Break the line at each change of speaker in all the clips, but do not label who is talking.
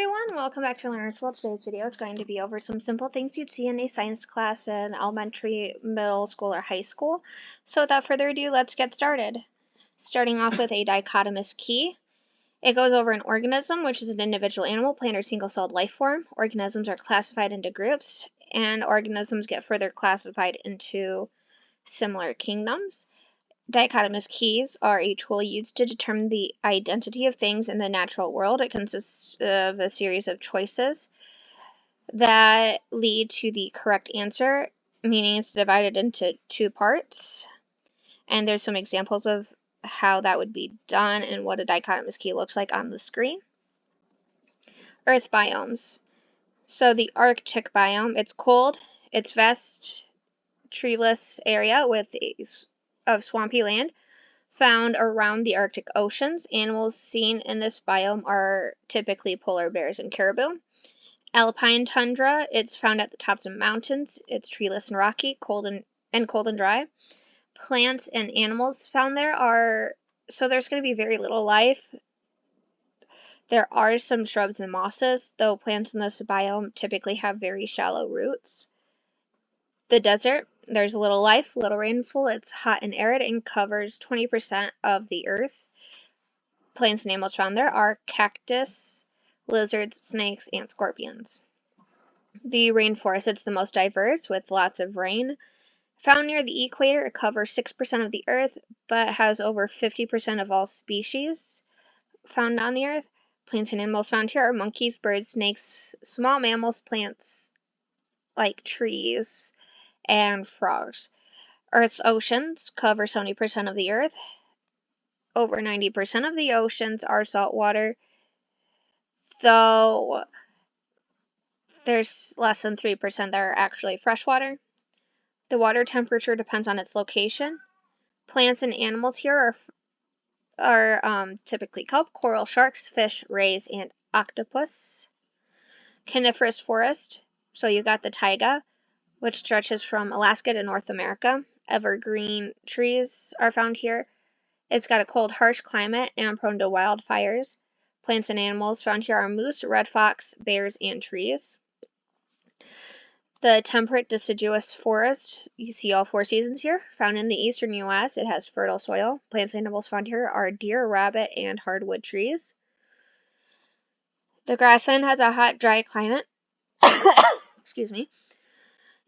everyone, welcome back to Learner's World. Today's video is going to be over some simple things you'd see in a science class in elementary, middle school, or high school. So without further ado, let's get started. Starting off with a dichotomous key. It goes over an organism, which is an individual animal, plant, or single-celled life form. Organisms are classified into groups, and organisms get further classified into similar kingdoms. Dichotomous keys are a tool used to determine the identity of things in the natural world. It consists of a series of choices that lead to the correct answer, meaning it's divided into two parts. And there's some examples of how that would be done and what a dichotomous key looks like on the screen. Earth biomes. So the Arctic biome, it's cold, it's vast, treeless area of swampy land found around the Arctic oceans. Animals seen in this biome are typically polar bears and caribou. Alpine tundra, it's found at the tops of mountains. It's treeless and rocky, cold and dry. Plants and animals found there so there's going to be very little life. There are some shrubs and mosses, though plants in this biome typically have very shallow roots. The desert, there's little life, little rainfall. It's hot and arid and covers 20% of the earth. Plants and animals found there are cactus, lizards, snakes, and scorpions. The rainforest, it's the most diverse with lots of rain. Found near the equator, it covers 6% of the earth, but has over 50% of all species found on the earth. Plants and animals found here are monkeys, birds, snakes, small mammals, plants like trees, and frogs. Earth's oceans cover 70% of the earth. Over 90% of the oceans are saltwater, though there's less than 3% that are actually freshwater. The water temperature depends on its location. Plants and animals here are typically kelp, coral, sharks, fish, rays, and octopus. Coniferous forest, so you got the taiga, which stretches from Alaska to North America. Evergreen trees are found here. It's got a cold, harsh climate and prone to wildfires. Plants and animals found here are moose, red fox, bears, and trees. The temperate deciduous forest, you see all 4 seasons here. Found in the eastern U.S., it has fertile soil. Plants and animals found here are deer, rabbit, and hardwood trees. The grassland has a hot, dry climate. Excuse me.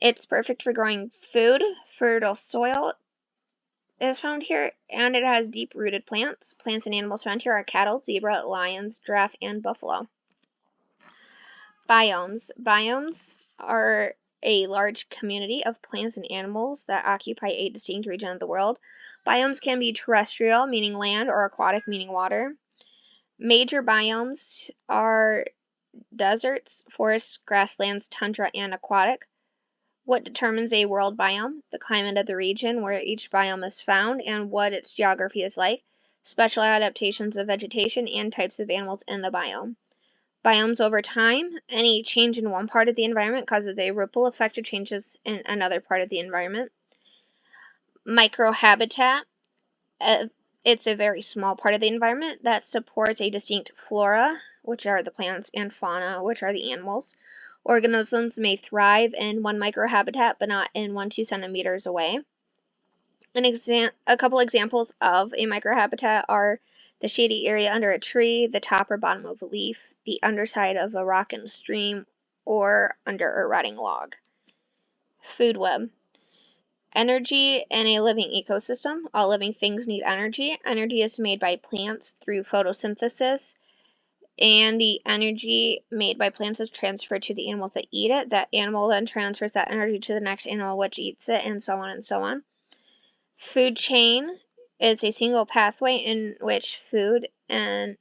It's perfect for growing food. Fertile soil is found here, and it has deep-rooted plants. Plants and animals found here are cattle, zebra, lions, giraffe, and buffalo. Biomes. Biomes are a large community of plants and animals that occupy a distinct region of the world. Biomes can be terrestrial, meaning land, or aquatic, meaning water. Major biomes are deserts, forests, grasslands, tundra, and aquatic. What determines a world biome? The climate of the region where each biome is found and what its geography is like, special adaptations of vegetation, and types of animals in the biome. Biomes over time, any change in one part of the environment causes a ripple effect of changes in another part of the environment. Microhabitat, it's a very small part of the environment that supports a distinct flora, which are the plants, and fauna, which are the animals. Organisms may thrive in one microhabitat, but not in 1 to 2 centimeters away. A couple examples of a microhabitat are the shady area under a tree, the top or bottom of a leaf, the underside of a rock in a stream, or under a rotting log. Food web. Energy in a living ecosystem. All living things need energy. Energy is made by plants through photosynthesis, and the energy made by plants is transferred to the animals that eat it. That animal then transfers that energy to the next animal which eats it, and so on and so on. Food chain is a single pathway in which energy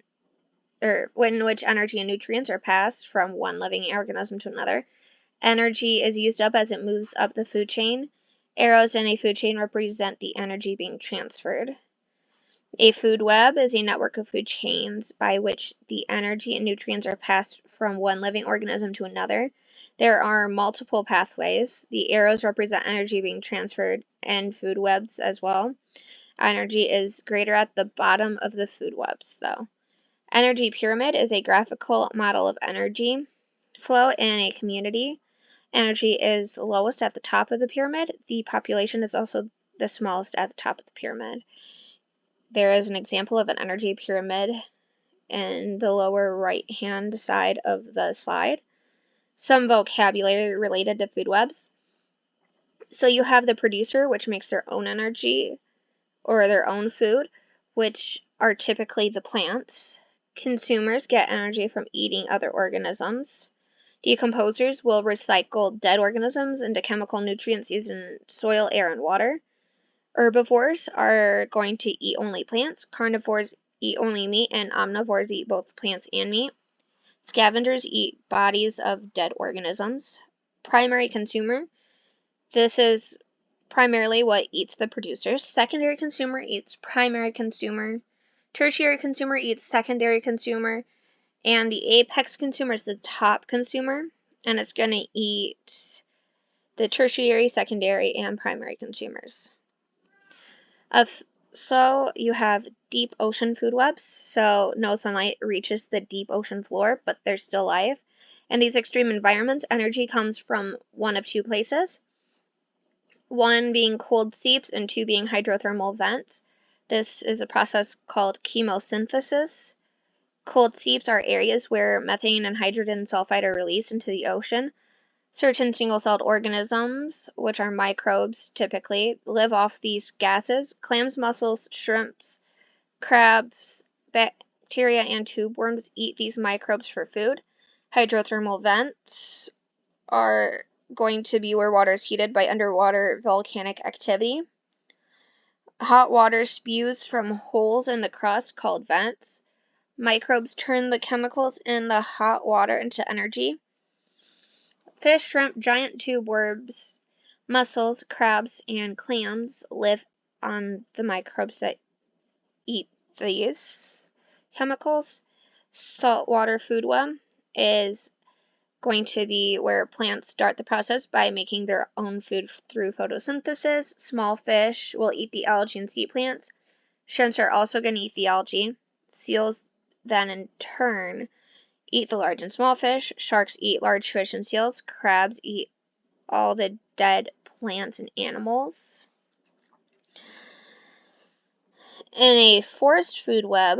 and nutrients are passed from one living organism to another. Energy is used up as it moves up the food chain. Arrows in a food chain represent the energy being transferred. A food web is a network of food chains by which the energy and nutrients are passed from one living organism to another. There are multiple pathways. The arrows represent energy being transferred, and food webs as well. Energy is greater at the bottom of the food webs, though. Energy pyramid is a graphical model of energy flow in a community. Energy is lowest at the top of the pyramid. The population is also the smallest at the top of the pyramid. There is an example of an energy pyramid in the lower right-hand side of the slide. Some vocabulary related to food webs. So you have the producer, which makes their own energy or their own food, which are typically the plants. Consumers get energy from eating other organisms. Decomposers will recycle dead organisms into chemical nutrients used in soil, air, and water. Herbivores are going to eat only plants. Carnivores eat only meat, and omnivores eat both plants and meat. Scavengers eat bodies of dead organisms. Primary consumer. This is primarily what eats the producers. Secondary consumer eats primary consumer. Tertiary consumer eats secondary consumer. And the apex consumer is the top consumer. And it's going to eat the tertiary, secondary, and primary consumers. So you have deep ocean food webs. So no sunlight reaches the deep ocean floor, but they're still alive. In these extreme environments, energy comes from one of two places. One being cold seeps and two being hydrothermal vents. This is a process called chemosynthesis. Cold seeps are areas where methane and hydrogen sulfide are released into the ocean. Certain single-celled organisms, which are microbes typically, live off these gases. Clams, mussels, shrimps, crabs, bacteria, and tube worms eat these microbes for food. Hydrothermal vents are going to be where water is heated by underwater volcanic activity. Hot water spews from holes in the crust called vents. Microbes turn the chemicals in the hot water into energy. Fish, shrimp, giant tube worms, mussels, crabs, and clams live on the microbes that eat these chemicals. Saltwater food web is going to be where plants start the process by making their own food through photosynthesis. Small fish will eat the algae and sea plants. Shrimps are also going to eat the algae. Seals then in turn eat the large and small fish. Sharks eat large fish and seals. Crabs eat all the dead plants and animals. In a forest food web,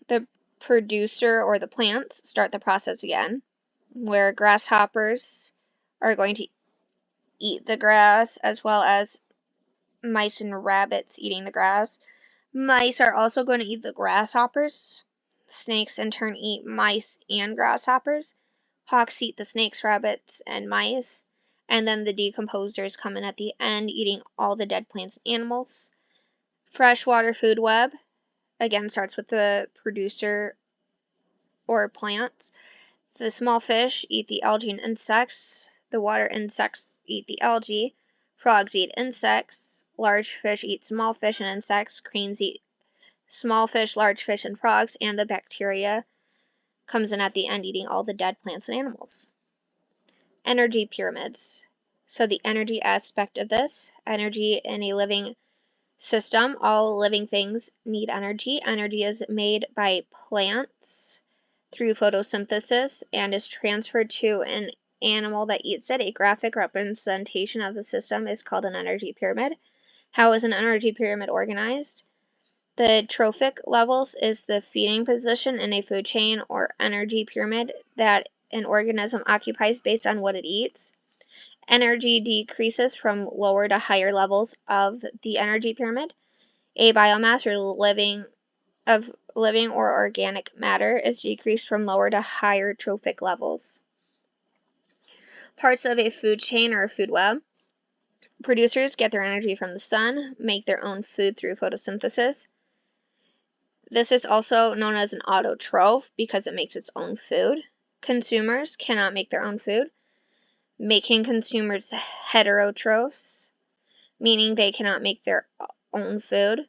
the producer or the plants start the process again, where grasshoppers are going to eat the grass, as well as mice and rabbits eating the grass. Mice are also going to eat the grasshoppers. Snakes in turn eat mice and grasshoppers. Hawks eat the snakes, rabbits, and mice. And then the decomposers come in at the end, eating all the dead plants and animals. Freshwater food web, again, starts with the producer or plants. The small fish eat the algae and insects. The water insects eat the algae. Frogs eat insects. Large fish eat small fish and insects. Cranes eat small fish, large fish, and frogs. And the bacteria comes in at the end, eating all the dead plants and animals. Energy pyramids. So the energy aspect of this, energy in a living system. All living things need energy. Energy is made by plants through photosynthesis and is transferred to an animal that eats it. A graphic representation of the system is called an energy pyramid. How is an energy pyramid organized? The trophic levels is the feeding position in a food chain or energy pyramid that an organism occupies based on what it eats. Energy decreases from lower to higher levels of the energy pyramid. A biomass or living or organic matter is decreased from lower to higher trophic levels. Parts of a food chain or a food web. Producers get their energy from the sun, make their own food through photosynthesis. This is also known as an autotroph because it makes its own food. Consumers cannot make their own food, making consumers heterotrophs, meaning they cannot make their own food.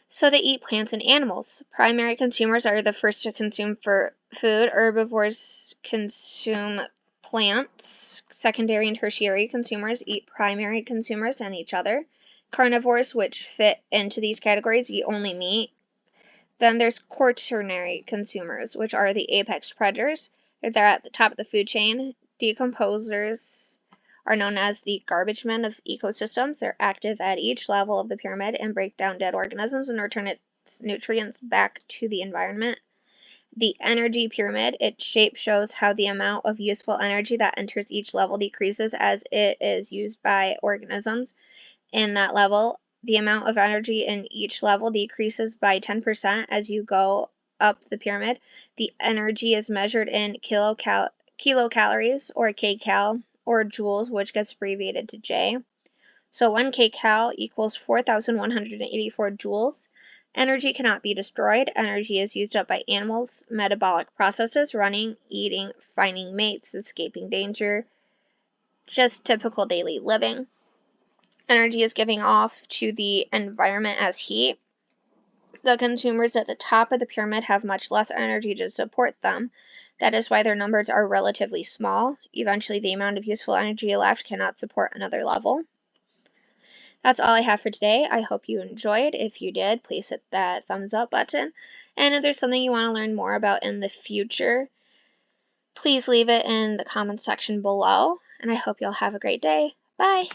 So they eat plants and animals. Primary consumers are the first to consume for food. Herbivores consume plants. Secondary and tertiary consumers eat primary consumers and each other. Carnivores, which fit into these categories, eat only meat. Then there's quaternary consumers, which are the apex predators. They're at the top of the food chain. Decomposers are known as the garbage men of ecosystems. They're active at each level of the pyramid and break down dead organisms and return its nutrients back to the environment. The energy pyramid, its shape shows how the amount of useful energy that enters each level decreases as it is used by organisms in that level. The amount of energy in each level decreases by 10% as you go up the pyramid. The energy is measured in kilocalories or kcal or joules, which gets abbreviated to J. So 1 kcal equals 4,184 joules. Energy cannot be destroyed. Energy is used up by animals' metabolic processes, running, eating, finding mates, escaping danger, just typical daily living. Energy is given off to the environment as heat. The consumers at the top of the pyramid have much less energy to support them. That is why their numbers are relatively small. Eventually, the amount of useful energy left cannot support another level. That's all I have for today. I hope you enjoyed. If you did, please hit that thumbs up button. And if there's something you want to learn more about in the future, please leave it in the comments section below. And I hope you'll have a great day. Bye!